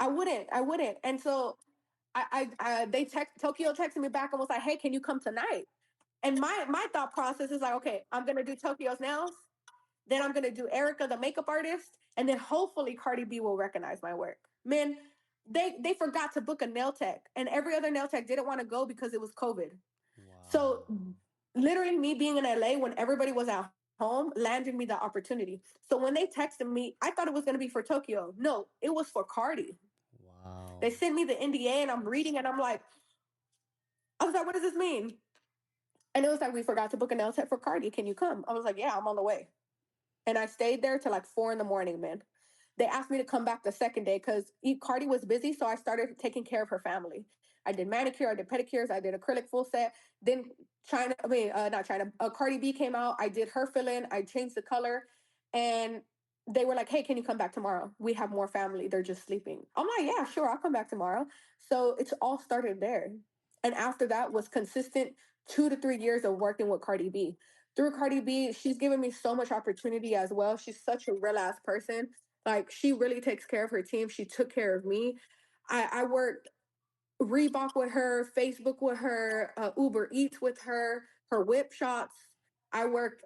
Speaker 2: I wouldn't. And so they Tokyo texted me back and was like, "Hey, can you come tonight?" And my thought process is like, okay, I'm gonna do Tokyo's nails, then I'm gonna do Erica, the makeup artist, and then hopefully Cardi B will recognize my work. Man, they forgot to book a nail tech, and every other nail tech didn't want to go because it was COVID.
Speaker 1: Wow.
Speaker 2: So literally me being in LA when everybody was at home landed me the opportunity. So when they texted me, I thought it was going to be for Tokyo. No, it was for Cardi.
Speaker 1: Wow.
Speaker 2: They sent me the NDA and I'm reading and I'm like, I was like, what does this mean? And it was like, we forgot to book a nail tech for Cardi. Can you come? I was like, yeah, I'm on the way. And I stayed there till like 4 in the morning, man. They asked me to come back the second day because Cardi was busy. So I started taking care of her family. I did manicure, I did pedicures, I did acrylic full set. Then not China, Cardi B came out. I did her fill in, I changed the color. And they were like, hey, can you come back tomorrow? We have more family. They're just sleeping. I'm like, yeah, sure, I'll come back tomorrow. So it's all started there. And after that was consistent 2 to 3 years of working with Cardi B. Through Cardi B, she's given me so much opportunity as well. She's such a real ass person. Like, she really takes care of her team. She took care of me. I worked Reebok with her, Facebook with her, Uber Eats with her, her whip shots. I worked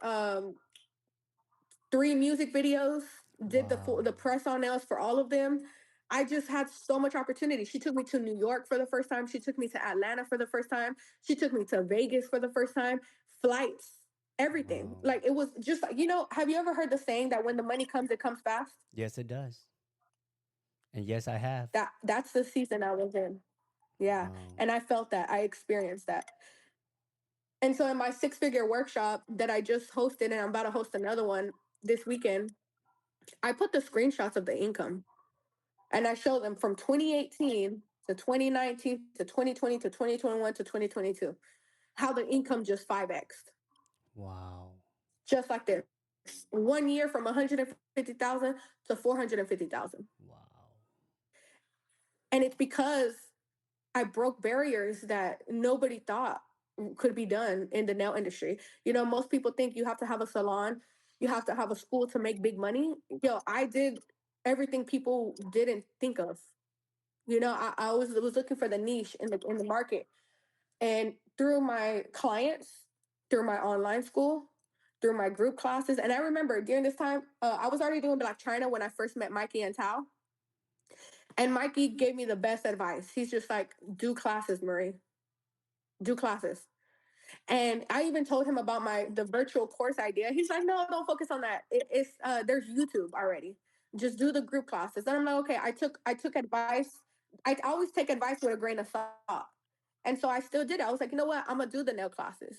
Speaker 2: 3 music videos, did the
Speaker 1: Wow.
Speaker 2: press on nails for all of them. I just had so much opportunity. She took me to New York for the first time. She took me to Atlanta for the first time. She took me to Vegas for the first time. Flights, everything.
Speaker 1: Wow.
Speaker 2: Like it was just like, have you ever heard the saying that when the money comes, it comes fast?
Speaker 1: Yes, it does. And yes, I have.
Speaker 2: That's the season I was in. Yeah.
Speaker 1: Wow.
Speaker 2: And I felt that. I experienced that. And so in my six-figure workshop that I just hosted, and I'm about to host another one this weekend, I put the screenshots of the income and I showed them from 2018 to 2019 to 2020 to 2021 to 2022, how the income just 5x,
Speaker 1: Wow.
Speaker 2: just like this. 1 year from 150,000 to 450,000.
Speaker 1: Wow.
Speaker 2: And it's because I broke barriers that nobody thought could be done in the nail industry. Most people think you have to have a salon, you have to have a school to make big money. I did everything people didn't think of. I was looking for the niche in the market, and through my clients, through my online school, through my group classes, and I remember during this time, I was already doing Blac Chyna when I first met Mikey and Tao, and Mikey gave me the best advice. He's just like, do classes, Marie, do classes. And I even told him about the virtual course idea. He's like, no, don't focus on that. There's YouTube already. Just do the group classes. And I'm like, okay. I took advice. I always take advice with a grain of salt. And so I still did it. I was like, you know what? I'm gonna do the nail classes.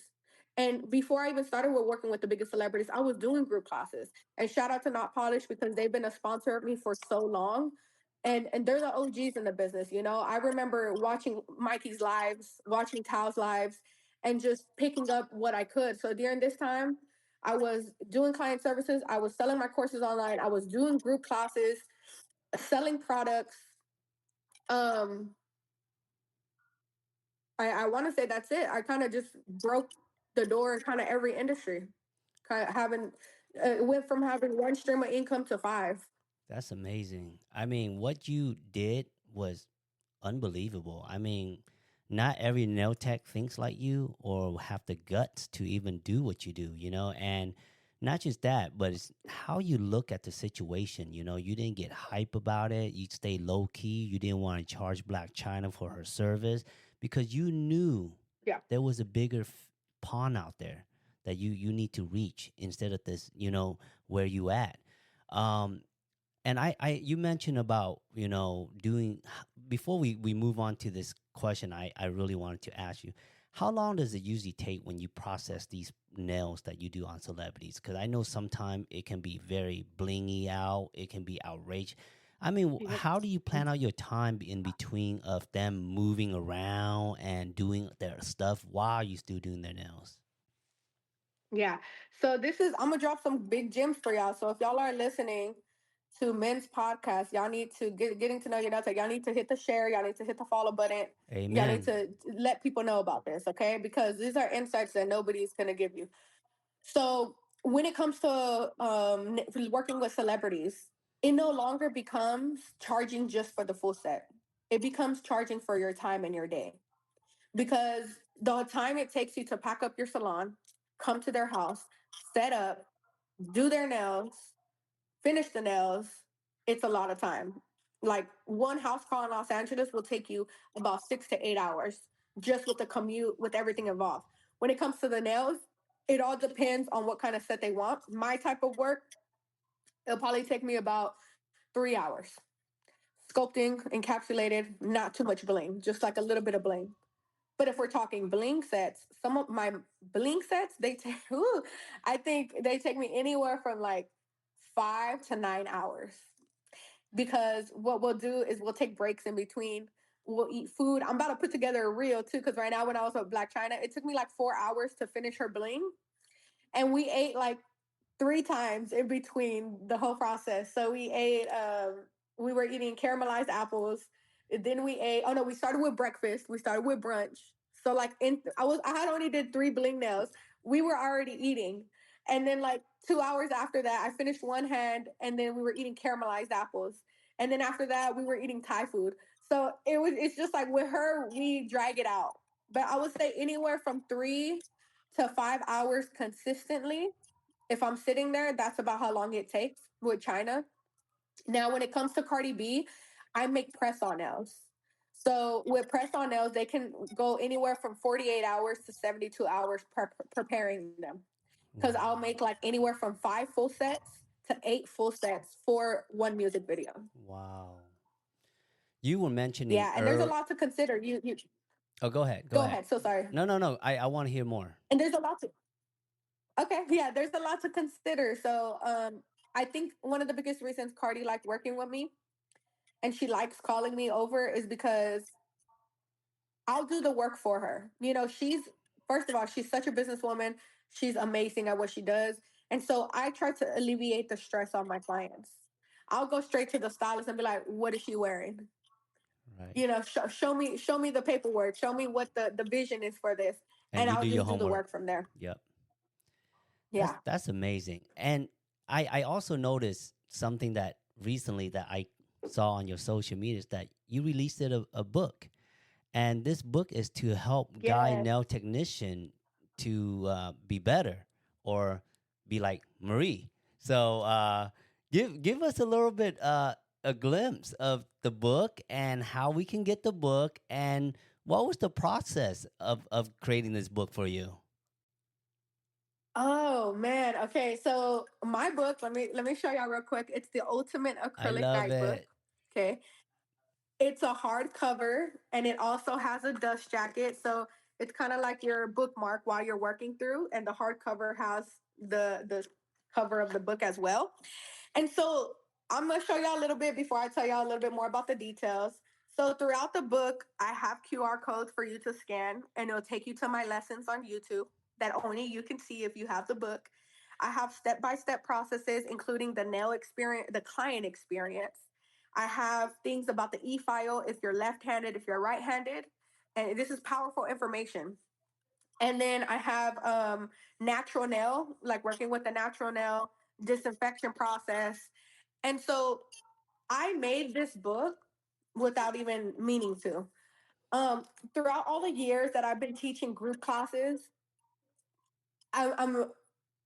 Speaker 2: And before I even started with working with the biggest celebrities, I was doing group classes. And shout out to Not Polish because they've been a sponsor of me for so long. And they're the OGs in the business. I remember watching Mikey's lives, watching Tao's lives, and just picking up what I could. So during this time, I was doing client services, I was selling my courses online, I was doing group classes, selling products. Um, I want to say that's it. I kind of just broke the door in kind of every industry, kind of having went from having one stream of income to five.
Speaker 1: That's amazing. I mean, what you did was unbelievable. I mean, not every nail tech thinks like you or have the guts to even do what you do, and not just that, but it's how you look at the situation. You didn't get hype about it. You stay low key. You didn't want to charge Blac Chyna for her service because you knew
Speaker 2: Yeah.
Speaker 1: there was a bigger pond out there that you need to reach instead of this, where you at. Um, and you mentioned about doing before we move on to this question. I really wanted to ask you, how long does it usually take when you process these nails that you do on celebrities? Because I know sometimes it can be very blingy out, it can be outraged. I mean,
Speaker 2: Yep.
Speaker 1: how do you plan out your time in between of them moving around and doing their stuff while you still doing their nails?
Speaker 2: Yeah. So I'm gonna drop some big gems for y'all. So if y'all are listening to Men's Podcast, y'all need to getting to know your nuts. Like, y'all need to hit the share. Y'all need to hit the follow button. Y'all need
Speaker 1: Amen.
Speaker 2: to let people know about this, okay? Because these are insights that nobody's gonna give you. So when it comes to working with celebrities, it no longer becomes charging just for the full set. It becomes charging for your time in your day, because the time it takes you to pack up your salon, come to their house, set up, do their nails, finish the nails, it's a lot of time. Like one house call in Los Angeles will take you about 6 to 8 hours just with the commute, with everything involved. When it comes to the nails, it all depends on what kind of set they want. My type of work, it'll probably take me about 3 hours. Sculpting, encapsulated, not too much bling, just like a little bit of bling. But if we're talking bling sets, some of my bling sets, they take, I think they take me anywhere from like 5 to 9 hours. Because what we'll do is we'll take breaks in between. We'll eat food. I'm about to put together a reel too, because right now when I was with Blac Chyna, it took me like 4 hours to finish her bling. And we ate like 3 times in between the whole process. So we were eating caramelized apples. Then we ate, oh no, we started with breakfast. We started with brunch. So like I had only did 3 bling nails. We were already eating. And then like 2 hours after that, I finished one hand and then we were eating caramelized apples. And then after that, we were eating Thai food. So it's just like with her, we drag it out. But I would say anywhere from 3 to 5 hours consistently, If I'm sitting there, that's about how long it takes with China. Now, when it comes to Cardi B, I make press on nails. So with press on nails, they can go anywhere from 48 hours to 72 hours preparing them. Because I'll make like anywhere from 5 full sets to 8 full sets for one music video.
Speaker 1: Wow. You were mentioning
Speaker 2: Yeah, and there's a lot to consider. You
Speaker 1: Oh, go ahead. Go
Speaker 2: go
Speaker 1: ahead.
Speaker 2: ahead. So sorry.
Speaker 1: No, no, no. I want to hear more.
Speaker 2: And there's a lot to okay, yeah, there's a lot to consider. So I think one of the biggest reasons Cardi liked working with me and she likes calling me over is because I'll do the work for her. You know, she's first of all, she's such a businesswoman. She's amazing at what she does. And so I try to alleviate the stress on my clients. I'll go straight to the stylist and be like, what is she wearing?
Speaker 1: Right.
Speaker 2: You know, show me the paperwork, show me what the vision is for this,
Speaker 1: And
Speaker 2: and
Speaker 1: you
Speaker 2: I'll
Speaker 1: do your
Speaker 2: just do the
Speaker 1: homework.
Speaker 2: work from there.
Speaker 1: Yep.
Speaker 2: Yeah.
Speaker 1: That's amazing. And I also noticed something that recently that I saw on your social media is that you released a book. And this book is to help guy
Speaker 2: Yes.
Speaker 1: nail technician to be better or be like Marie. So give us a little bit a glimpse of the book and how we can get the book and what was the process of creating this book for you.
Speaker 2: Oh man. Okay. So my book, let me show y'all real quick. It's the ultimate
Speaker 1: I
Speaker 2: acrylic
Speaker 1: love
Speaker 2: guidebook.
Speaker 1: it.
Speaker 2: Okay. It's a hardcover and it also has a dust jacket. So it's kind of like your bookmark while you're working through, and the hardcover has the cover of the book as well. And so I'm gonna show y'all a little bit before I tell y'all a little bit more about the details. So throughout the book, I have QR codes for you to scan, and it'll take you to my lessons on YouTube that only you can see if you have the book. I have step-by-step processes, including the nail experience, the client experience. I have things about the e-file if you're left-handed, if you're right-handed, and this is powerful information. And then I have natural nail, like working with the natural nail disinfection process. And so I made this book without even meaning to. Um, Throughout all the years that I've been teaching group classes, I'm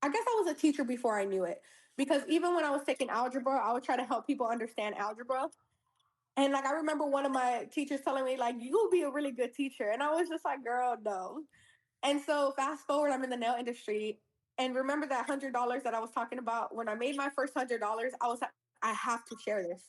Speaker 2: I guess I was a teacher before I knew it. Because even when I was taking algebra, I would try to help people understand algebra. And like I remember one of my teachers telling me, like, you'll be a really good teacher. And I was just like, girl, no. And so fast forward, I'm in the nail industry. And remember that $100 that I was talking about? When I made my first $100, I was like, I have to share this.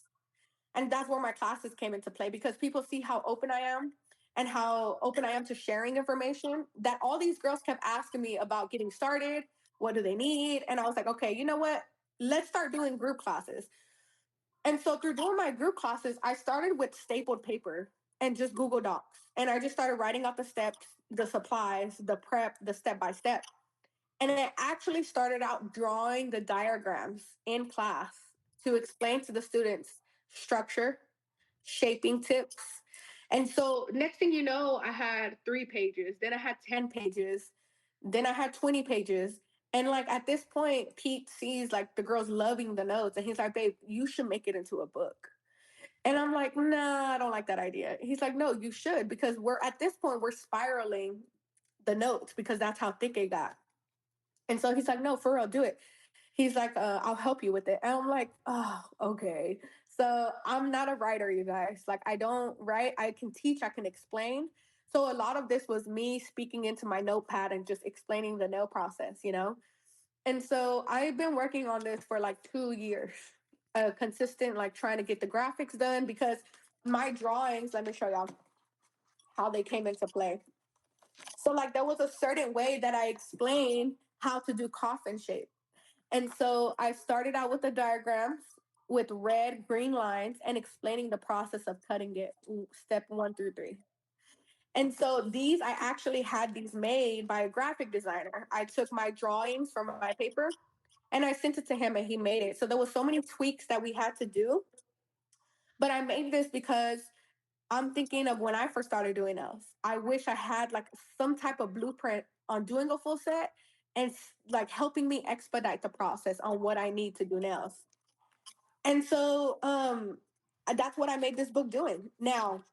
Speaker 2: And that's where my classes came into play because people see how open I am and how open I am to sharing information, that all these girls kept asking me about getting started. What do they need? And I was like, okay, you know what? Let's start doing group classes. And so through doing my group classes, I started with stapled paper and just Google Docs. And I just started writing out the steps, the supplies, the prep, the step by step. And I actually started out drawing the diagrams in class to explain to the students structure, shaping tips. And so next thing you know, I had 3 pages, then I had 10 pages, then I had 20 pages. And like at this point, Pete sees like the girls loving the notes and he's like, babe, you should make it into a book. And I'm like, nah, I don't like that idea. He's like, no, you should, because we're at this point, we're spiraling the notes because that's how thick it got. And so he's like, no, for real, do it. He's like, I'll help you with it. And I'm like, oh, okay. So I'm not a writer, you guys. Like, I don't write. I can teach, I can explain. So a lot of this was me speaking into my notepad and just explaining the nail process, you know? And so I've been working on this for like 2 years, consistent, like trying to get the graphics done because my drawings, let me show y'all how they came into play. So, like, there was a certain way that I explained how to do coffin shape. And so I started out with the diagrams with red, green lines and explaining the process of cutting it, step 1 through 3. And so these, I actually had these made by a graphic designer. I took my drawings from my paper and I sent it to him and he made it. So there was so many tweaks that we had to do. But I made this because I'm thinking of when I first started doing nails. I wish I had like some type of blueprint on doing a full set and like helping me expedite the process on what I need to do nails. And so that's what I made this book doing. Now,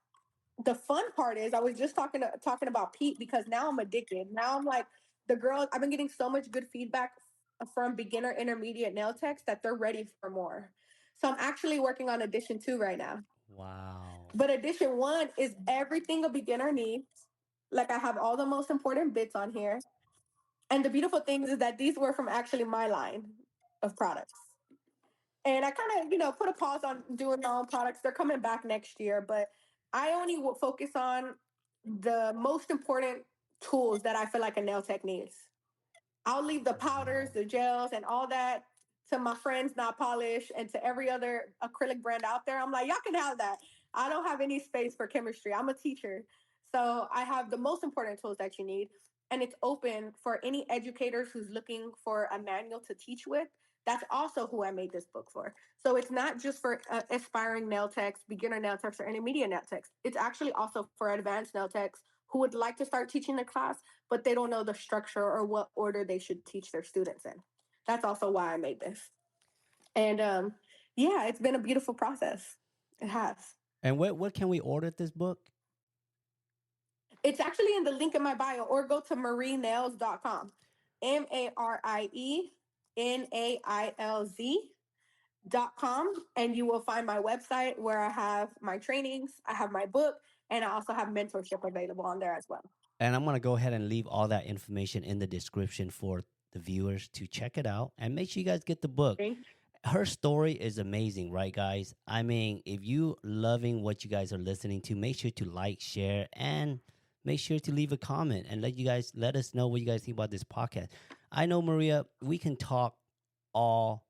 Speaker 2: the fun part is I was just talking about Pete because now I'm addicted. Now I'm like the girls, I've been getting so much good feedback from beginner intermediate nail techs that they're ready for more. So I'm actually working on edition 2 right now.
Speaker 1: Wow.
Speaker 2: But edition 1 is everything a beginner needs. Like I have all the most important bits on here. And the beautiful thing is that these were from actually my line of products. And I kind of, put a pause on doing my own products. They're coming back next year, but I only will focus on the most important tools that I feel like a nail tech needs. I'll leave the powders,
Speaker 1: Wow.
Speaker 2: the gels, and all that to my friends, Not Polish, and to every other acrylic brand out there. I'm like, y'all can have that. I don't have any space for chemistry. I'm a teacher. So I have the most important tools that you need. And it's open for any educators who's looking for a manual to teach with. That's also who I made this book for. So it's not just for aspiring nail techs, beginner nail techs, or intermediate nail techs. It's actually also for advanced nail techs who would like to start teaching the class, but they don't know the structure or what order they should teach their students in. That's also why I made this. And yeah, it's been a beautiful process. It has.
Speaker 1: And what can we order this book?
Speaker 2: It's actually in the link in my bio, or go to marienails.com. MARIENAILZ.com, and you will find my website where I have my trainings, I have my book, and I also have mentorship available on there as well.
Speaker 1: And I'm going to go ahead and leave all that information in the description for the viewers to check it out. And make sure you guys get the book.
Speaker 2: Thank you.
Speaker 1: Her story is amazing, right, guys? I mean, if you loving what you guys are listening to, make sure to like, share, and make sure to leave a comment and let us know what you guys think about this podcast. I know, Maria, we can talk all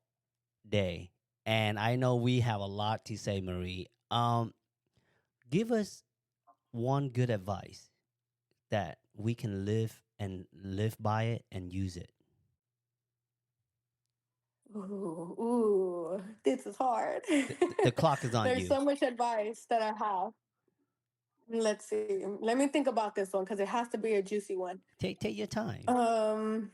Speaker 1: day, and I know we have a lot to say, Marie. Give us one good advice that we can live by it and use it.
Speaker 2: Ooh, this is hard.
Speaker 1: The clock is on
Speaker 2: There's
Speaker 1: you.
Speaker 2: so much advice that I have. Let's see. Let me think about this one because it has to be a juicy one.
Speaker 1: Take your time.
Speaker 2: Um,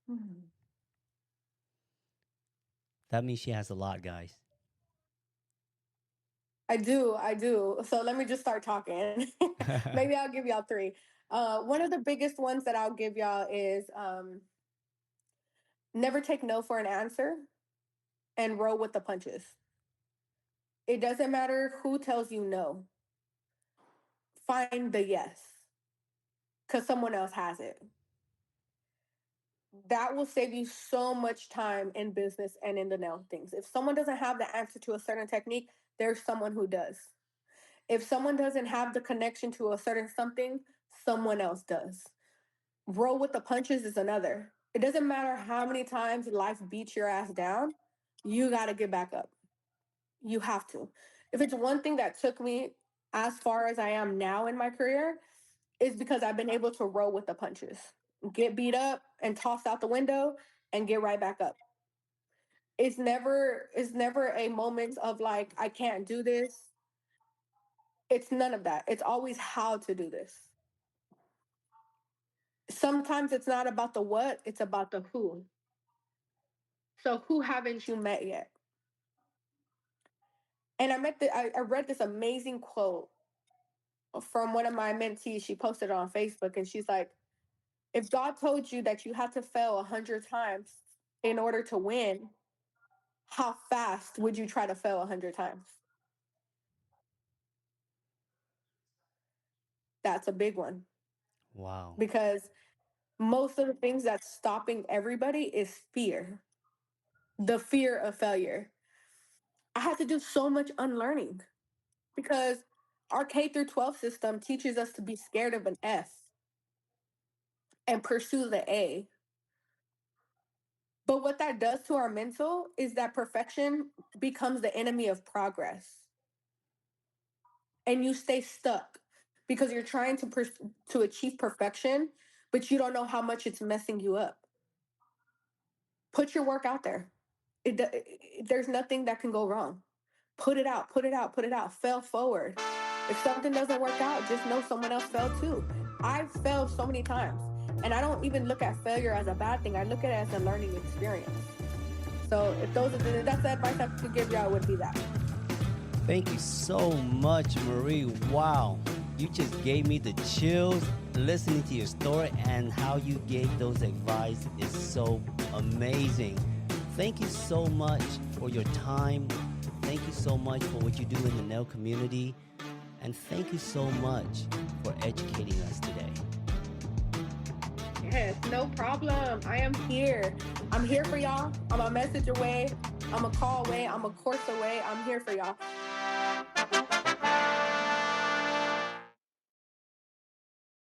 Speaker 2: hmm.
Speaker 1: That means she has a lot, guys.
Speaker 2: I do. So let me just start talking. Maybe I'll give y'all three. One of the biggest ones that I'll give y'all is never take no for an answer and roll with the punches. It doesn't matter who tells you no. Find the yes because someone else has it. That will save you so much time in business and in the nail things. If someone doesn't have the answer to a certain technique, there's someone who does. If someone doesn't have the connection to a certain something, someone else does. Roll with the punches is another. It doesn't matter how many times life beats your ass down, you got to get back up. You have to. If it's one thing that took me as far as I am now in my career, is because I've been able to roll with the punches. Get beat up and tossed out the window and get right back up. It's never a moment of like I can't do this. It's none of that. It's always how to do this. Sometimes it's not about the what, it's about the who. So who haven't you met yet? And I read this amazing quote from one of my mentees. She posted it on Facebook and she's like, if God told you that you had to fail 100 times in order to win, how fast would you try to fail 100 times? That's a big one
Speaker 1: Wow.
Speaker 2: because most of the things that's stopping everybody is fear, the fear of failure. I had to do so much unlearning because our K through 12 system teaches us to be scared of an F and pursue the A. But what that does to our mental is that perfection becomes the enemy of progress. And you stay stuck because you're trying to achieve perfection, but you don't know how much it's messing you up. Put your work out there. There's nothing that can go wrong. Put it out, put it out, put it out. Fail forward. If something doesn't work out, just know someone else failed too. I've failed so many times. And I don't even look at failure as a bad thing. I look at it as a learning experience. So if that's the advice I could give y'all would be that.
Speaker 1: Thank you so much, Marie. Wow. You just gave me the chills listening to your story, and how you gave those advice is so amazing. Thank you so much for your time. Thank you so much for what you do in the nail community. And thank you so much for educating us today.
Speaker 2: Yes, no problem. I am here. I'm here for y'all. I'm a message away. I'm a call away. I'm a course away. I'm here for y'all.